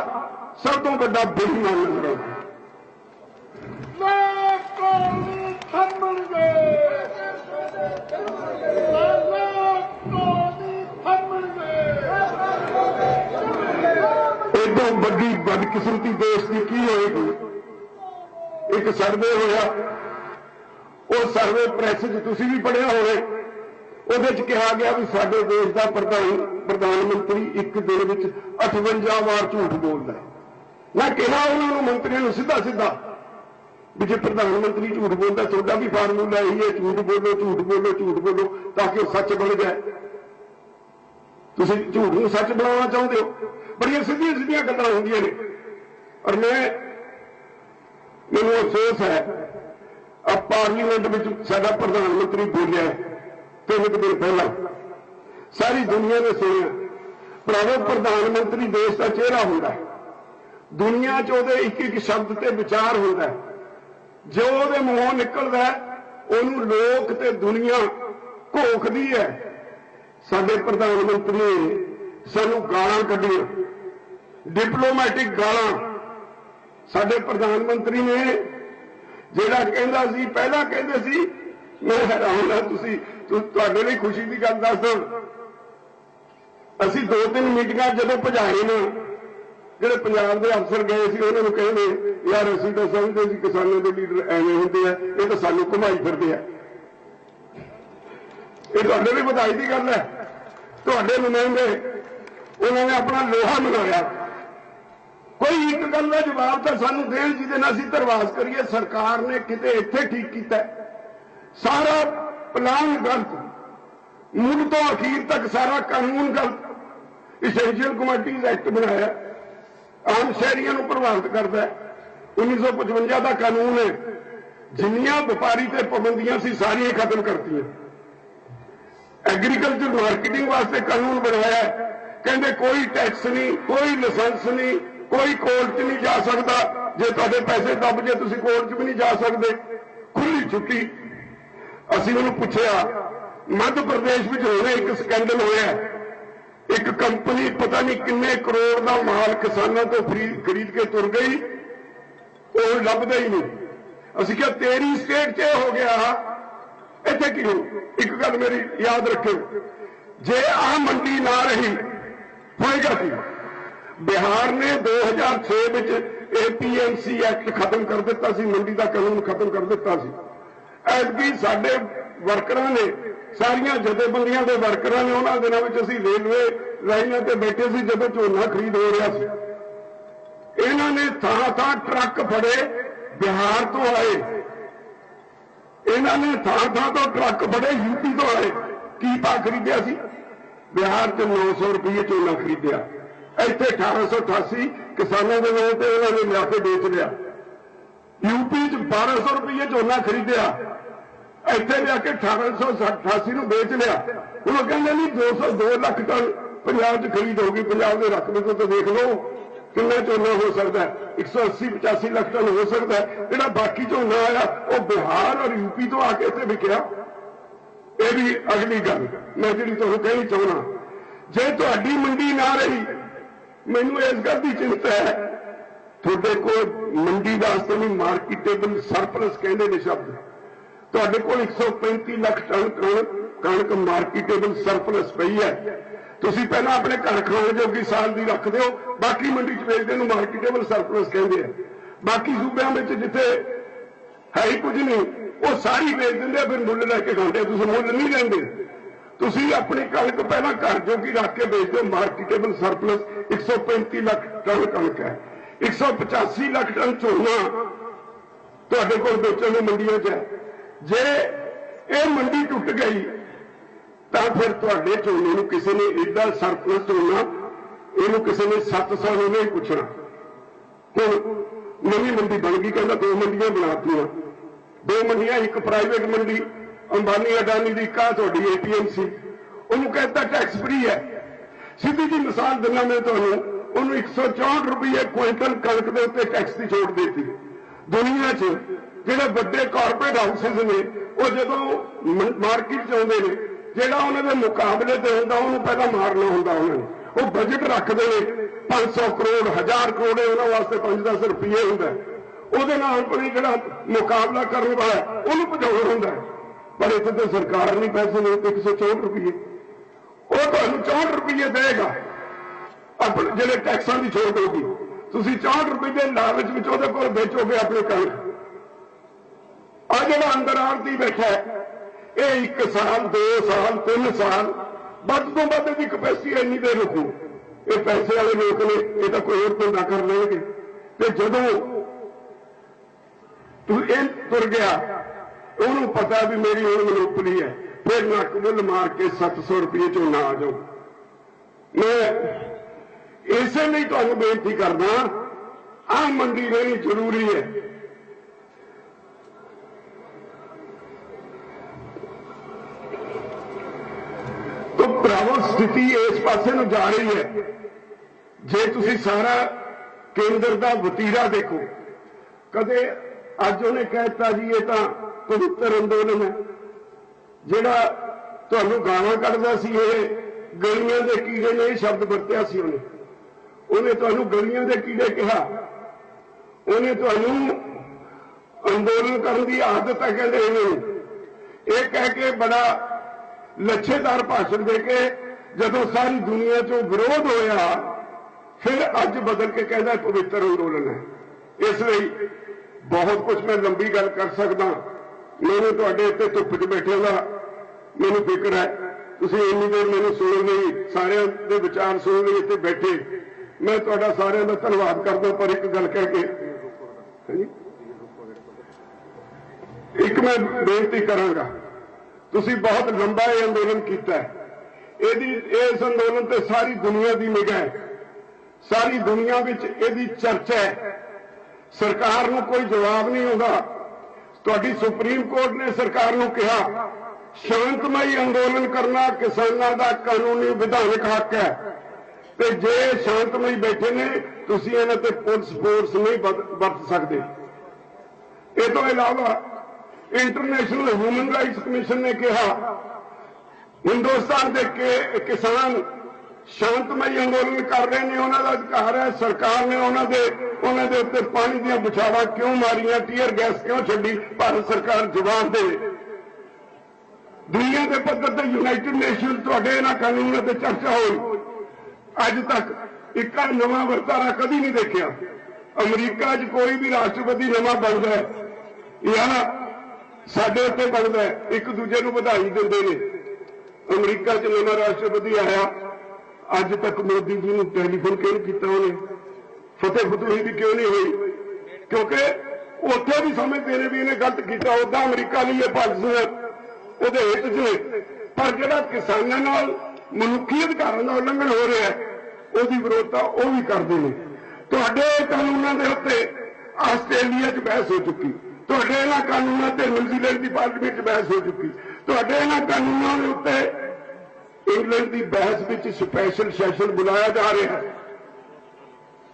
A: सब तो वड्डा बेईमान नजर आता। एडों बड़ी बदकिस्मती देश की की होएगी? एक सर्वे होया, वो सर्वे प्रेस च तुसीं भी पढ़िया होवे, ਉਹਦੇ ਚ ਕਿਹਾ ਗਿਆ ਵੀ ਸਾਡੇ ਦੇਸ਼ ਦਾ ਪ੍ਰਧਾਨ ਮੰਤਰੀ ਇੱਕ ਦਿਨ ਵਿੱਚ 58 ਵਾਰ ਝੂਠ ਬੋਲਦਾ ਹੈ। ਮੈਂ ਕਿਹਾ ਉਹਨਾਂ ਨੂੰ, ਮੰਤਰੀਆਂ ਨੂੰ ਸਿੱਧਾ ਸਿੱਧਾ ਵੀ ਜੇ ਪ੍ਰਧਾਨ ਮੰਤਰੀ ਝੂਠ ਬੋਲਦਾ, ਤੁਹਾਡਾ ਵੀ ਫਾਰਮੂਲਾ ਇਹੀ ਹੈ, ਝੂਠ ਬੋਲੋ ਝੂਠ ਬੋਲੋ ਝੂਠ ਬੋਲੋ ਤਾਂ ਕਿ ਉਹ ਸੱਚ ਬਣ ਜਾਏ। ਤੁਸੀਂ ਝੂਠ ਨੂੰ ਸੱਚ ਬਣਾਉਣਾ ਚਾਹੁੰਦੇ ਹੋ? ਬੜੀਆਂ ਸਿੱਧੀਆਂ ਸਿੱਧੀਆਂ ਗੱਲਾਂ ਹੁੰਦੀਆਂ ਨੇ। ਔਰ ਮੈਨੂੰ ਅਫਸੋਸ ਹੈ ਆ ਪਾਰਲੀਮੈਂਟ ਵਿੱਚ ਸਾਡਾ ਪ੍ਰਧਾਨ ਮੰਤਰੀ ਬੋਲਿਆ 3 दिन पहला, सारी दुनिया ने सुनिया। भरावो प्रधानमंत्री देश का चेहरा होता है, दुनिया च उहदे एक एक शब्द ते विचार होता है। जो उहदे मूहों निकलदा है उहनूं लोक ते दुनिया घोखदी है। साडे प्रधानमंत्री ने सानूं गालां कढीआं, डिप्लोमैटिक गालां। साडे प्रधानमंत्री ने जिहड़ा कहंदा सी, पहला कहंदे सी, मैं हैरान हाँ तुहाडे लई खुशी की गल दस दो, असीं 2-3 मीटिंगां जदों भजाए ने, जिहड़े पंजाब के अफसर गए सी उन्होंने कहते यार असीं तां समझदे सी किसानों के लीडर एवें हुंदे आ, ये तां सानूं घुमाई फिरदे आ। ये तुहाडे लई वधाई की गल है। तुहाडे नुमाइंदे उन्होंने अपना लोहा मनाया। कोई एक गल का जवाब तो सानूं देण जिहदे नाल असीं धरवास करिए। सरकार ने किते इत्थे ठीक कीता, सारा प्लान गलत, मुल तो अखीर तक सारा कानून गलत। इसेंशियल कमोडिटीज एक्ट बनाया, आम शहरियों को प्रभावित करता है। 1955 का कानून है, जिन्नियां व्यापारी ते पाबंदियां सी सारियां खत्म करती। एग्रीकल्चर मार्केटिंग वास्ते कानून बनाया, कहते कोई टैक्स नहीं, कोई लाइसेंस नहीं, कोई कोर्ट च नहीं जा सकता। जे तुहाडे पैसे दब जे तुसीं कोर्ट च भी नहीं जा सकते, खुली छुट्टी। असीं उन्होंने पूछा, मध्य प्रदेश में होने एक स्कैंडल होया, एक कंपनी पता नहीं किन्ने करोड़ का माल किसानों तो खरीद के तुर गई, वो लभदा ही नहीं। ਅਸੀਂ ਕਿਹਾ ਤੇਰੀ ਸਟੇਟ 'ਚ ਹੋ ਗਿਆ, ਇੱਥੇ ਕੀ ਹੋ। ਇੱਕ ਗੱਲ ਮੇਰੀ ਯਾਦ ਰੱਖਿਓ, ਜੇ ਆਹ ਮੰਡੀ ਨਾ ਰਹੀ ਹੋਏਗਾ ਕੀ। ਬਿਹਾਰ ਨੇ 2006 ਵਿੱਚ APMC ਐਕਟ ਖਤਮ ਕਰ ਦਿੱਤਾ ਸੀ, ਮੰਡੀ ਦਾ ਕਾਨੂੰਨ ਖਤਮ ਕਰ ਦਿੱਤਾ ਸੀ। ਐਤਕੀ ਸਾਡੇ ਵਰਕਰਾਂ ਨੇ, ਸਾਰੀਆਂ ਜਥੇਬੰਦੀਆਂ ਦੇ ਵਰਕਰਾਂ ਨੇ, ਉਹਨਾਂ ਦਿਨਾਂ ਵਿੱਚ ਅਸੀਂ ਰੇਲਵੇ ਲਾਈਨਾਂ ਤੇ ਬੈਠੇ ਸੀ ਜਦੋਂ ਝੋਨਾ ਖਰੀਦ ਹੋ ਰਿਹਾ ਸੀ। ਇਹਨਾਂ ਨੇ ਥਾਂ ਥਾਂ ਟਰੱਕ ਫੜੇ, ਬਿਹਾਰ ਤੋਂ ਆਏ। ਇਹਨਾਂ ਨੇ ਥਾਂ ਥਾਂ ਤੋਂ ਟਰੱਕ ਫੜੇ, UP ਤੋਂ ਆਏ। ਕੀ ਭਾਅ ਖਰੀਦਿਆ ਸੀ? ਬਿਹਾਰ 'ਚ 900 ਰੁਪਏ ਝੋਨਾ ਖਰੀਦਿਆ, ਇੱਥੇ 1888 ਕਿਸਾਨਾਂ ਦੇ ਨਾਂ ਤੇ ਉਹਨਾਂ ਨੇ ਲਿਆ ਕੇ ਵੇਚ ਲਿਆ। UP 'ਚ 1200 ਰੁਪਏ ਝੋਨਾ ਖਰੀਦਿਆ, ਇੱਥੇ ਲਿਆ ਕੇ 1888 ਨੂੰ ਵੇਚ ਲਿਆ। ਹੁਣ ਉਹ ਕਹਿੰਦੇ ਨਹੀਂ 2 ਲੱਖ ਟਨ ਪੰਜਾਬ 'ਚ ਖਰੀਦ ਹੋਗੀ। ਪੰਜਾਬ ਦੇ ਰਕਬੇ ਤੋਂ ਤਾਂ ਦੇਖ ਲਓ ਕਿੰਨਾ ਝੋਨਾ ਹੋ ਸਕਦਾ, 180-85 ਲੱਖ ਟਨ ਹੋ ਸਕਦਾ। ਜਿਹੜਾ ਬਾਕੀ ਝੋਨਾ ਆਇਆ ਉਹ ਬਿਹਾਰ ਔਰ UP ਤੋਂ ਆ ਕੇ ਇੱਥੇ ਵਿਕਿਆ। ਇਹ ਵੀ ਅਗਲੀ ਗੱਲ ਮੈਂ ਜਿਹੜੀ ਤੁਹਾਨੂੰ ਕਹਿਣੀ ਚਾਹੁੰਦਾ, ਜੇ ਤੁਹਾਡੀ ਮੰਡੀ ਨਾ ਰਹੀ, ਮੈਨੂੰ ਇਸ ਗੱਲ ਦੀ ਚਿੰਤਾ ਹੈ, ਤੁਹਾਡੇ ਕੋਲ ਮੰਡੀ ਵਾਸਤੇ ਵੀ ਮਾਰਕੀਟੇਬਲ ਸਰਪਲਸ ਕਹਿੰਦੇ ਨੇ ਸ਼ਬਦ, ਤੁਹਾਡੇ ਕੋਲ 135 ਲੱਖ ਟਨ ਕਣਕ ਮਾਰਕੀਟੇਬਲ ਸਰਪਲਸ ਪਈ ਹੈ। ਤੁਸੀਂ ਪਹਿਲਾਂ ਆਪਣੇ ਘਰ ਖਾਣ ਜੋਗੀ ਸਾਲ ਦੀ ਰੱਖ ਦਿਓ, ਬਾਕੀ ਮੰਡੀ 'ਚ ਵੇਚਦੇ ਨੂੰ ਮਾਰਕੀਟੇਬਲ ਸਰਪਲਸ ਕਹਿੰਦੇ ਆ। ਬਾਕੀ ਸੂਬਿਆਂ ਵਿੱਚ ਜਿੱਥੇ ਹੈ ਹੀ ਕੁਝ ਨਹੀਂ, ਉਹ ਸਾਰੀ ਵੇਚ ਦਿੰਦੇ ਆ, ਫਿਰ ਮੁੱਲ ਲੈ ਕੇ ਖਾਂਦੇ। ਤੁਸੀਂ ਮੁੱਲ ਨਹੀਂ ਲੈਂਦੇ, ਤੁਸੀਂ ਆਪਣੀ ਕਣਕ ਪਹਿਲਾਂ ਘਰ ਜੋਗੀ ਰੱਖ ਕੇ ਵੇਚ ਦਿਓ। ਮਾਰਕੀਟੇਬਲ ਸਰਪਲਸ 135 ਲੱਖ ਟਨ ਕਣਕ ਹੈ, 185 ਲੱਖ ਟਨ ਝੋਨਾ ਤੁਹਾਡੇ ਕੋਲ ਵੇਚਣ ਨੂੰ ਮੰਡੀਆਂ 'ਚ ਹੈ। ਜੇ ਇਹ ਮੰਡੀ ਟੁੱਟ ਗਈ ਤਾਂ ਫਿਰ ਤੁਹਾਡੇ ਝੋਨੇ ਨੂੰ ਕਿਸੇ ਨੇ ਏਡਾ ਸਰਪਲਸ ਝੋਨਾ, ਇਹਨੂੰ ਕਿਸੇ ਨੇ 700 ਨੂੰ ਨਹੀਂ ਪੁੱਛਣਾ। ਹੁਣ ਨਵੀਂ ਮੰਡੀ ਬਣ ਗਈ, ਕਹਿੰਦਾ 2 ਮੰਡੀਆਂ ਬਣਾਤੀਆਂ, 2 ਮੰਡੀਆਂ, ਇੱਕ ਪ੍ਰਾਈਵੇਟ ਮੰਡੀ ਅੰਬਾਨੀ ਅਡਾਨੀ ਦੀ, ਕਾ ਤੁਹਾਡੀ APMC, ਉਹਨੂੰ ਕਹਿੰਦਾ ਟੈਕਸ ਫ੍ਰੀ ਹੈ। ਸਿੱਧੀ ਜੀ ਮਿਸਾਲ ਦਿੰਦਾ ਮੈਂ ਤੁਹਾਨੂੰ, ਉਹਨੂੰ 164 ਰੁਪਏ ਕੁਇੰਟਲ ਕਣਕ ਦੇ ਉੱਤੇ ਟੈਕਸ ਦੀ ਛੋਟ ਦਿੱਤੀ। ਦੁਨੀਆ 'ਚ ਜਿਹੜੇ ਵੱਡੇ ਕਾਰਪੋਰੇਟ ਹਾਊਸਿਸ ਨੇ, ਉਹ ਜਦੋਂ ਮਾਰਕੀਟ 'ਚ ਆਉਂਦੇ ਨੇ, ਜਿਹੜਾ ਉਹਨਾਂ ਦੇ ਮੁਕਾਬਲੇ ਤੇ ਹੁੰਦਾ ਉਹਨੂੰ ਪਹਿਲਾਂ ਮਾਰਨਾ ਹੁੰਦਾ। ਉਹਨਾਂ ਨੇ ਉਹ ਬਜਟ ਰੱਖਦੇ ਨੇ 500 ਕਰੋੜ 1000 ਕਰੋੜ, ਉਹਨਾਂ ਵਾਸਤੇ 5-10 ਰੁਪਏ ਹੁੰਦਾ। ਉਹਦੇ ਨਾਲ ਆਪਣੀ ਜਿਹੜਾ ਮੁਕਾਬਲਾ ਕਰਨ ਵਾਲਾ ਉਹਨੂੰ ਭਜਾਉਣਾ ਹੁੰਦਾ। ਪਰ ਇੱਥੇ ਤਾਂ ਸਰਕਾਰ ਨਹੀਂ ਪੈਸੇ ਦੇ 164 ਰੁਪਏ, ਉਹ ਤੁਹਾਨੂੰ 64 ਰੁਪਏ ਦੇਗਾ ਆਪਣੇ ਜਿਹੜੇ ਟੈਕਸਾਂ ਦੀ ਛੋਟ ਹੋਗੀ। ਤੁਸੀਂ 64 ਰੁਪਏ ਦੇ ਲਾਲਚ ਵਿੱਚ ਉਹਦੇ ਕੋਲ ਵੇਚੋਗੇ ਆਪਣੇ ਕਣਕ। ਆ ਜਿਹੜਾ ਅੰਦਰ ਆੜਤੀ ਬੈਠਾ ਹੈ, ਇਹ 1 ਸਾਲ 2 ਸਾਲ 3 ਸਾਲ ਵੱਧ ਤੋਂ ਵੱਧ ਦੀ ਕਪੈਸਿਟੀ ਇੰਨੀ ਦੇਰ ਰੱਖੂ। ਇਹ ਪੈਸੇ ਵਾਲੇ ਲੋਕ ਨੇ, ਇਹ ਤਾਂ ਕੋਈ ਹੋਰ ਧੰਦਾ ਕਰ ਲੈਣਗੇ। ਤੇ ਜਦੋਂ ਤੂੰ ਇਹ ਤੁਰ ਗਿਆ, ਉਹਨੂੰ ਪਤਾ ਵੀ ਮੇਰੀ ਹੁਣ ਮਨੋਪਲੀ ਹੈ, ਫਿਰ ਨੱਕ ਬੁੱਲ ਮਾਰ ਕੇ 700 ਰੁਪਏ ਝੋਨਾ ਆ ਜਾਓ। ਮੈਂ ਇਸੇ ਲਈ ਤੁਹਾਨੂੰ ਬੇਨਤੀ ਕਰਦਾ, ਆਹ ਮੰਡੀ ਰਹਿਣੀ ਜ਼ਰੂਰੀ ਹੈ। तो ਭਰਾਵੋ ਸਥਿਤੀ ਇਸ ਪਾਸੇ ਨੂੰ ਜਾ ਰਹੀ ਹੈ। ਜੇ ਤੁਸੀਂ ਸਾਰਾ ਕੇਂਦਰ ਦਾ ਵਤੀਰਾ ਦੇਖੋ, ਕਦੇ ਅੱਜ ਉਹਨੇ ਕਹਿਤਾ ਜੀ ਇਹ ਤਾਂ ਪਵਿੱਤਰ ਅੰਦੋਲਨ ਹੈ, ਜਿਹੜਾ ਤੁਹਾਨੂੰ ਗਾਲਾਂ ਕੱਢਦਾ ਸੀ, ਇਹ ਗਲੀਆਂ ਦੇ ਕੀੜੇ ਨੇ, ਇਹ ਸ਼ਬਦ ਵਰਤਿਆ ਸੀ ਉਹਨੇ ਤੁਹਾਨੂੰ ਗਲੀਆਂ ਦੇ ਕੀੜੇ ਕਿਹਾ। ਉਹਨੇ ਤੁਹਾਨੂੰ ਅੰਦੋਲਨ ਕਰਨ ਦੀ ਆਦਤ ਹੈ ਕਹਿੰਦੇ ਇਹਨੂੰ। ਇਹ ਕਹਿ ਕੇ ਬੜਾ ਲੱਛੇਦਾਰ ਭਾਸ਼ਣ ਦੇ ਕੇ ਜਦੋਂ ਸਾਰੀ ਦੁਨੀਆ 'ਚੋਂ ਵਿਰੋਧ ਹੋਇਆ, ਫਿਰ ਅੱਜ ਬਦਲ ਕੇ ਕਹਿੰਦਾ ਪਵਿੱਤਰ ਅੰਦੋਲਨ ਹੈ। ਇਸ ਲਈ ਬਹੁਤ ਕੁਝ ਮੈਂ ਲੰਬੀ ਗੱਲ ਕਰ ਸਕਦਾ, ਮੈਨੂੰ ਤੁਹਾਡੇ ਇੱਥੇ ਧੁੱਪ 'ਚ ਬੈਠਿਆਂ ਦਾ ਮੈਨੂੰ ਫਿਕਰ ਹੈ। ਤੁਸੀਂ ਇੰਨੀ ਦੇਰ ਮੈਨੂੰ ਸੁਣਨ ਲਈ, ਸਾਰਿਆਂ ਦੇ ਵਿਚਾਰ ਸੁਣਨ ਲਈ ਇੱਥੇ ਬੈਠੇ, ਮੈਂ ਤੁਹਾਡਾ ਸਾਰਿਆਂ ਦਾ ਧੰਨਵਾਦ ਕਰਦਾ। ਪਰ ਇੱਕ ਗੱਲ ਕਹਿ ਕੇ ਇੱਕ ਮੈਂ ਬੇਨਤੀ ਕਰਾਂਗਾ, ਤੁਸੀਂ ਬਹੁਤ ਲੰਬਾ ਇਹ ਅੰਦੋਲਨ ਕੀਤਾ ਹੈ। ਇਸ ਅੰਦੋਲਨ ਤੇ ਸਾਰੀ ਦੁਨੀਆ ਦੀ ਨਿਗਾਹ ਹੈ, ਸਾਰੀ ਦੁਨੀਆ ਵਿੱਚ ਇਹਦੀ ਚਰਚਾ ਹੈ। ਸਰਕਾਰ ਨੂੰ ਕੋਈ ਜਵਾਬ ਨਹੀਂ ਹੁੰਦਾ। ਤੁਹਾਡੀ ਸੁਪਰੀਮ ਕੋਰਟ ਨੇ ਸਰਕਾਰ ਨੂੰ ਕਿਹਾ ਸ਼ਾਂਤਮਈ ਅੰਦੋਲਨ ਕਰਨਾ ਕਿਸਾਨਾਂ ਦਾ ਕਾਨੂੰਨੀ ਵਿਧਾਨਕ ਹੱਕ ਹੈ, ਤੇ ਜੇ ਸ਼ਾਂਤਮਈ ਬੈਠੇ ਨੇ ਤੁਸੀਂ ਇਹਨਾਂ ਤੇ ਪੁਲਿਸ ਫੋਰਸ ਨਹੀਂ ਵਰਤ ਸਕਦੇ। ਇਹ ਤੋਂ ਇਲਾਵਾ ਇੰਟਰਨੈਸ਼ਨਲ ਹਿਊਮਨ ਰਾਈਟਸ ਕਮਿਸ਼ਨ ਨੇ ਕਿਹਾ ਹਿੰਦੁਸਤਾਨ ਦੇ ਕਿਸਾਨ शांतमई अंदोलन कर रहे हैं, उन्होंने अधिकार है। सरकार ने उन्होंने उत्ते पानी दी बुछाड़ा क्यों मारियां, टीयर गैस क्यों छड्डी, भारत सरकार जवाब दे। दुनिया के पद्धर से यूनाइटेड नेशन तुहाडे इन्हां कानूनां ते चर्चा होई, अज तक एक नवा वर्तारा कभी नहीं देखा। अमरीका च कोई भी राष्ट्रपति नवा बनता है या साडे उत्ते बनता है, एक दूजे को बधाई देंदे ने। अमरीका च नवा राष्ट्रपति आया, अज तक मोदी जी ने टैलीफोन क्यों किया, उन्हें फतेह फतूही भी क्यों नहीं हुई, क्योंकि उत्थे भी समझते हैं भी इन्हें गलत किया। उदा अमरीका नहीं है पाकिस्तान ਉਹਦੇ ਹਿੱਤ 'ਚ, पर ਜਿਹੜਾ किसानों नाल मनुखी अधिकारों का उल्लंघन हो रहा है ਉਹਦੀ ਵਿਰੋਧਤਾ ਉਹ भी करते हैं। ਤੁਹਾਡੇ ਕਾਨੂੰਨਾਂ ਦੇ ਉੱਤੇ ਆਸਟ੍ਰੇਲੀਆ 'ਚ ਬਹਿਸ ਹੋ ਚੁੱਕੀ, ਤੁਹਾਡੇ ਇਹਨਾਂ ਕਾਨੂੰਨਾਂ ਤੇ ਨਿਊਜ਼ੀਲੈਂਡ ਦੀ ਪਾਰਲੀਮੈਂਟ 'ਚ ਬਹਿਸ ਹੋ ਚੁੱਕੀ, ਤੁਹਾਡੇ ਇਹਨਾਂ ਕਾਨੂੰਨਾਂ ਦੇ ਉੱਤੇ ਇੰਗਲੈਂਡ ਦੀ ਬਹਿਸ ਵਿੱਚ ਸਪੈਸ਼ਲ ਸੈਸ਼ਨ ਬੁਲਾਇਆ ਜਾ ਰਿਹਾ है।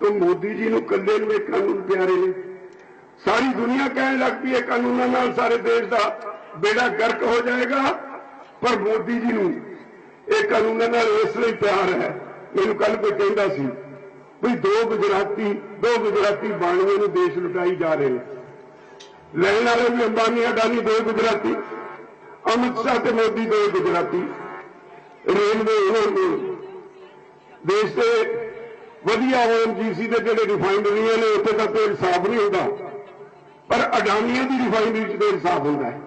A: तो मोदी जी ਨੂੰ ਕੱਲੇ ਨੂੰ ਇਹ ਕਾਨੂੰਨ ਪਿਆਰੇ ਨੇ। सारी दुनिया कहने लग पई है कानूनों नाल सारे देश का बेड़ा गर्क हो जाएगा, पर मोदी जी नूं ये कानूनों नाल इसलिए प्यार है। मैनूं कल कोई कहंदा सी भी दो गुजराती बाणवे नूं देश लुटाई जा रहे हैं, लैण वाले भी अंबानी अडानी दो गुजराती, अमित शाह ते मोदी दो गुजराती, रेलवे देश के वधिया ONGC के जिहड़े रिफाइनरियां ने उत्थे तक तो हिसाब नहीं होता, पर अडानिया की रिफाइनरी तो हिसाब होता है।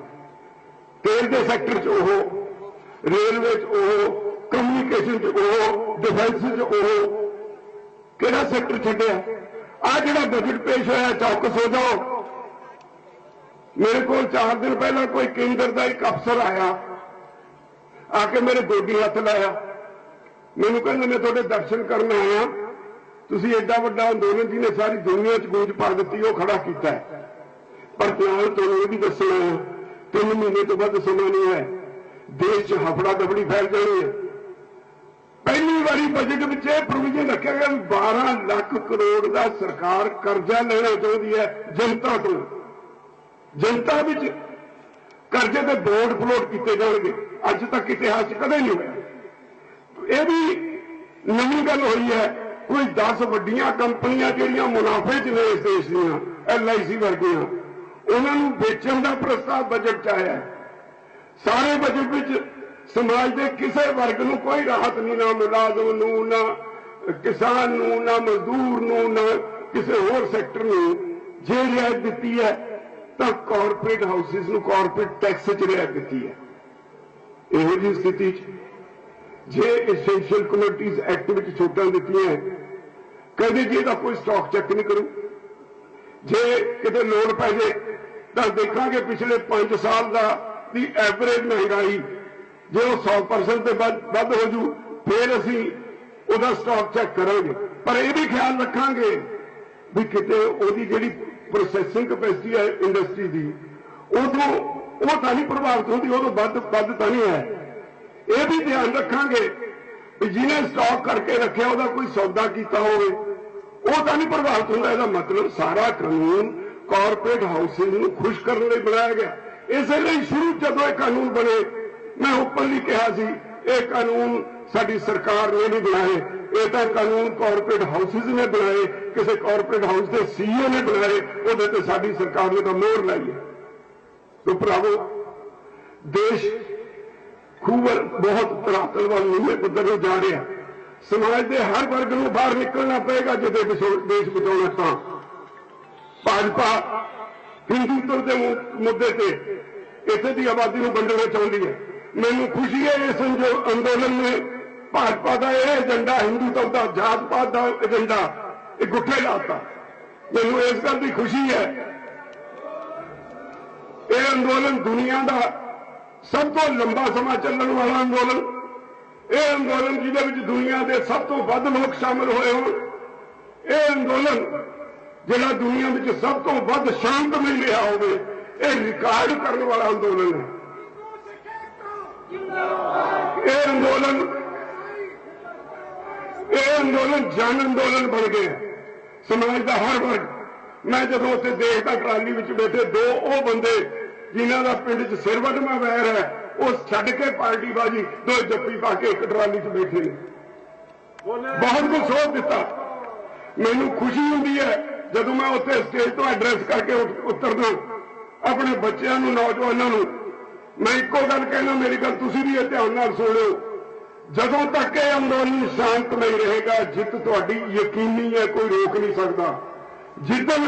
A: तेल के सैक्टर च ओह, रेलवे च ओह, कम्यूनिकेशन च ओह, डिफेंस च ओह, किहड़ा सैक्टर छड्डिया। आ जिहड़ा बजट पेश होया, चौकस हो जाओ। मेरे को 4 दिन पहला कोई केंद्र का एक अफसर आया, आके मेरे गोडी हथ लाया, मैनूं कहंदा मैं तुहाडे दर्शन करन आया, तुसीं एडा वड्डा अंदोलन जी ने सारी दुनिया च गूंज पा दी, वो खड़ा किया है। पर फिलहाल तुहानूं ये भी दसना है 3 महीने तो वध समा नहीं है, देश हफड़ा दफड़ी फैल जानी है। पहली बारी बजट में प्रोविजन रखा गया 12 लाख करोड़ का सरकार कर्जा लेना चाहती है जनता को। जनता में कर्जे के बोर्ड फ्लोट किए जाएंगे, अज तक इतिहास कदे नहीं हुआ। यह भी नवी गल हुई है, कोई 10 वड्डियां कंपनियां जिहड़ियां मुनाफे च ने इस देश दीयां, LIC वर्गियां, उन्होंने बेचण का प्रस्ताव बजट च आया। सारे बजट में समाज के किसी वर्ग को कोई राहत नहीं, ना मुलाजम नूं, ना किसान नूं, ना मजदूर नूं, ना किसी होर सैक्टर नूं। जे रियायत दी है तो कॉरपोरेट हाउसिस नूं कॉरपोरेट टैक्स च रियायत दी है। इहो जी स्थिति जे एसेंशियल कमोडिटीज एक्ट में छूटां दित्तियां है, कहते जी इसका कोई स्टॉक चेक नहीं करूं, जे किते लोड़ पै जाए तो देखांगे पिछले 5 साल की एवरेज महंगाई जो 100% से वध हो जू, फिर असी उसका स्टॉक चेक करांगे। पर यह भी ख्याल रखांगे भी किते उहदी जिहड़ी प्रोसैसिंग कैपेसिटी है इंडस्ट्री की, उदों वो तो नहीं प्रभावित होती, उदों वध तो नहीं है। यह भी ध्यान रखांगे भी जिन्हें स्टॉक करके रखे उसका कोई सौदा किया होवे, वो तो नहीं प्रभावित होता। इसका मतलब सारा कानून कॉरपोरेट हाउसिंग को खुश करने लिए बनाया गया। इसलिए शुरू जदों कानून बने, मैं ओपनली कहा सी ये कानून साडी सरकार ने नहीं बनाए, ये तो कानून कॉरपोरेट हाउसिस ने बनाए, किसी कॉरपोरेट हाउस के CEO ने बनाए, उहदे ते साडी सरकार ने तो मोहर लाई है। तो भरावो देश खूब बहुत धरातल वाल नीवे पद्धर में जा रहा, समाज के हर वर्ग को बाहर निकलना पड़ेगा जो देश बचाना। तो भाजपा हिंदुत्व के मुद्दे से इत्थे की आबादी को वंडना चाहती है। मैनूं खुशी है इस अंदोलन में भाजपा का यह एजेंडा हिंदुत्व का जात पात का एजेंडा एक गुठे लाता। मैनूं इस गल की खुशी है। यह अंदोलन दुनिया का सब तो लंबा समा चलने वाला अंदोलन, यह अंदोलन जिहदे दुनिया के सब तो वध लोग शामिल होए हो, यह अंदोलन जिहड़ा दुनिया में सब तो वध शांतमई रहा होवे, यह रिकॉर्ड करने वाला अंदोलन है। यह अंदोलन जन अंदोलन बन गया। समाज का हर वर्ग, मैं जदों उत्थे देखदा ट्राली विच बैठे 2 वो बंदे जिन्हां दा पिंड च सिर वड्डमा वैर है, वो छड्ड के पार्टीबाजी 2 जप्पी पा के एक ट्राली च बैठे ने। बहुत कुछ सोच दिता। मैनू खुशी हुंदी है जदों मैं उत्थे स्टेज तो एड्रैस करके उतरदा अपने बच्चों नूं नौजवानों नूं मैं इक्को गल कहना, मेरी गल तुसीं भी ध्यान नाल सुण लिओ। जदों तक यह अंदोलन शांतमई रहेगा जित तुहाडी यकीनी है, कोई रोक नहीं सकता। जिदन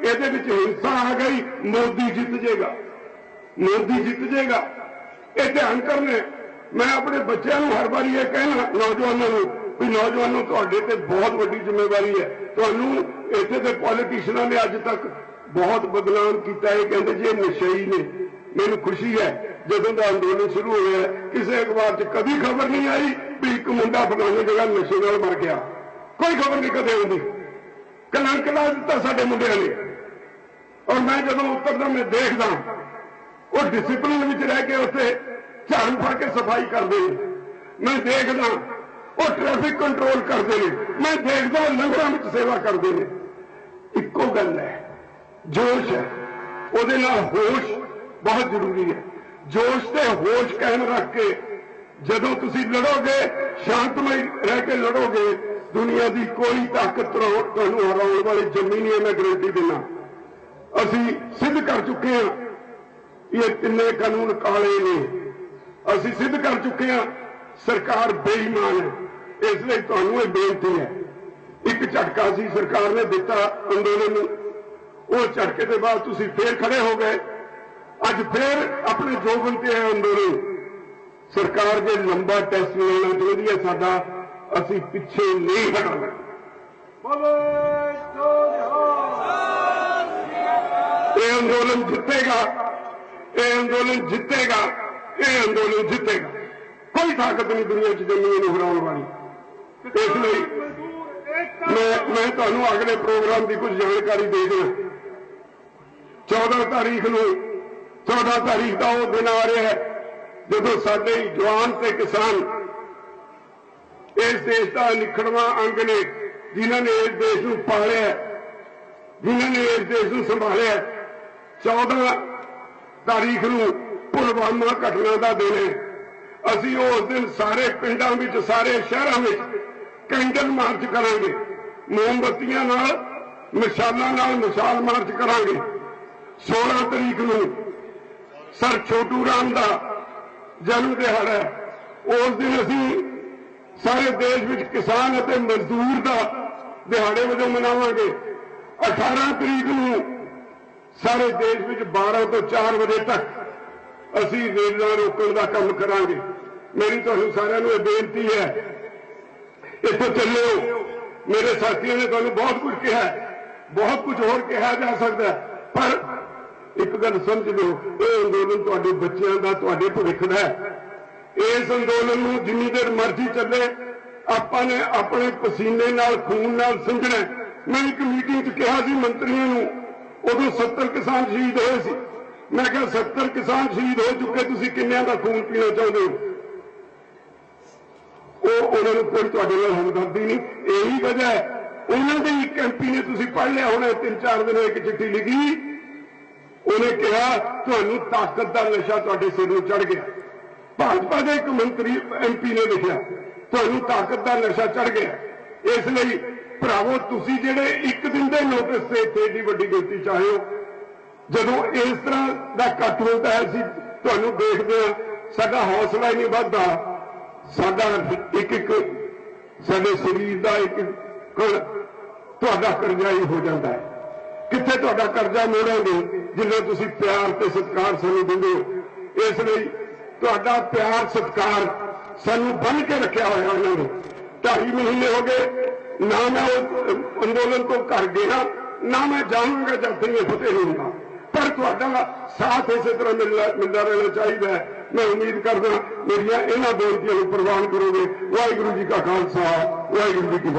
A: इहदे विच हिंसा आ गई मोदी जित जाएगा, मोदी जित जाएगा। यह ध्यान करना। मैं अपने बच्चों को हर बार यह कहना नौजवानों को भी नौजवानों तुहाडे ते बहुत वड्डी जिम्मेवारी है। तुहानू इत्थे दे पॉलिटिशियनां ने अज तक बहुत बदनाम किया है, कहते जी नशई ने। मैनू खुशी है जदों का अंदोलन शुरू होया किसी अखबार च कभी खबर नहीं आई भी एक मुंडा फलानी जगह नशे नाल मर गया। कोई खबर नहीं कदे आती। कलंक ला दिता साडे मुंडियां ने। और मैं जदों उतरदा मैं देखदा वो डिसिपलिन विच रह के उत्थे झाड़ू फड़ के सफाई करते हैं। मैं देखदा वो ट्रैफिक कंट्रोल करते हैं। मैं देखदा वो लंगरां विच सेवा करते हैं। इक्को गल है, जोश है, उहदे नाल होश बहुत जरूरी है। जोश से होश कायम रख के जदों तुसीं लड़ोगे, शांतमई रह के लड़ोगे, दुनिया की कोई ताकत तुहानूं हराउण वाली जमी नहीं है। मैं गारंटी देना। असीं सिद्ध कर चुके हैं ये तिन्ने कानून काले ने। असीं सिद्ध कर चुके हैं सरकार बेईमान है। इसलिए तुहानूं ये बेनती है, एक झटका सी सरकार ने दिता अंदोलन नूं, वो झटके के बाद तुसीं फिर खड़े हो गए। अज फिर अपने जोबन ते है अंदोलन। सरकार जे लंबा टेस्ट लेना चाहिए है साडा, असीं पिछे नहीं हटांगे। ये अंदोलन जितेगा, ये अंदोलन जितेगा, ये अंदोलन जितेगा। कोई ताकत नहीं दुनिया च जमीन नूं हराउण वाली। इसलिए मैं तुहानूं अगले प्रोग्राम की कुछ जानकारी दे दूं। 14 तारीख नूं 14 तारीख का वो दिन आ रहा है जदों साडे जवान ते किसान इस देश का निखड़वां अंग ने, जिन्हों ने इस देश को पालिया, जिन्हों ने इस देश को संभालिया। 14 तारीख को पुलवामा घटना का दिन है। असीं उस दिन सारे पिंडां विच, सारे शहरां विच कैंडल मार्च करांगे, मोमबत्तियां नाल, मिसालां नाल मिसाल मार्च करांगे। 16 तारीख को सर छोटू राम का जन्म दिहाड़ा है। उस दिन असीं सारे देश में किसान और मजदूर का दिहाड़े वजों मनावांगे। 18 तारीख को सारे देश में 12 तो 4 बजे तक असीं रेलां रोकण का काम करांगे। मेरी तुहानूं सारिआं नूं बेनती है, इत्थों चलो। मेरे साथियों ने तुहानूं बहुत कुछ कहा, बहुत कुछ होर कहा जा सकता है, पर एक गल समझ लो, यह अंदोलन तुहाडे बच्चों का, तुहाडे भविख का है। इस अंदोलन नूं जिन्नी देर मर्जी चले, आपां ने अपने पसीने नाल, खून नाल समझना। मैं एक मीटिंग च कहा सी मंत्रियों नूं, उदों 70 किसान शहीद होए सी। मैं कहा 70 किसान शहीद हो चुके, तुसीं किन्नियां दा खून पीना चाहुंदे हो? उन्होंने कोई तुहाडे नाल हमदर्दी नहीं। यही वजह है, उन्होंने एक एमपी ने तुसीं पढ़ लिया होना, 3-4 दिन एक चिट्ठी लिखी। उन्हें कहा तुहानूं ताकत का नशा तुहाडे सिर नूं चढ़ गया। भाजपा के एक मंत्री एमपी ने लिखा तुहानूं ताकत का नशा चढ़ गया। इसलिए भरावो तुसीं जिहड़े एक दिन के नोटिस से इत्थे एडी वड्डी गिनती चाहे हो, जदों इस तरह का इकट्ठ होता है, असीं तुहानूं देखदे हां, साडा हौसला ही नहीं वधदा। साडा एक साडे शरीर का एक तुहाडा करजा ही हो जाता है। कित्थे तुहाडा करजा मोड़ांगे जिन्ना तुसीं प्यार ते सत्कार सानूं दिंदे हो। इसलिए तुहाडा प्यार सत्कार सानूं बन के रखिया होया उन्होंने। 2.5 महीने हो गए ना मैं उस अंदोलन को घर गया, ना मैं जाऊंगा जब तक ये फतेह नहीं होगा। पर तुहाडा साथ इस तरह मिलता रहना चाहिए। मैं उम्मीद करदा मेरिया इन्हां बेनतियां नूं प्रवान करोगे। वाहिगुरू जी का खालसा, वाहिगुरू जी की